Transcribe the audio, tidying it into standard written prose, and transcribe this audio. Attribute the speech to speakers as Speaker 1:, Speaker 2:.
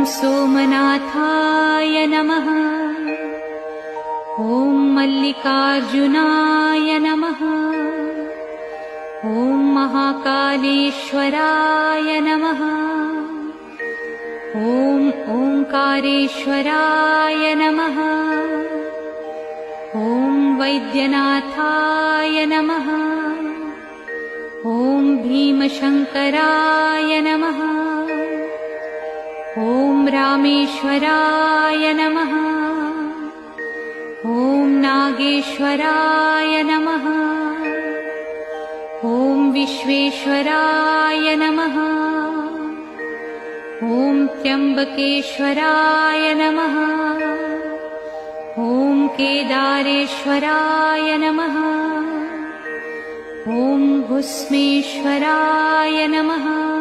Speaker 1: सोमनाथाय नमः। ॐ मल्लिकार्जुनाय नमः। ॐ महाकालेश्वराय नमः। ॐ ओंकारेश्वराय नमः। ॐ वैद्यनाथाय नमः। ॐ भीमशंकराय नमः। ॐ रामेश्वराय नमः। ॐ नागेश्वराय नमः। ॐ विश्वेश्वराय नमः। ॐ त्र्यंबकेश्वराय नमः। ॐ केदारेश्वराय नमः। ॐ भुस्मेश्वराय नमः।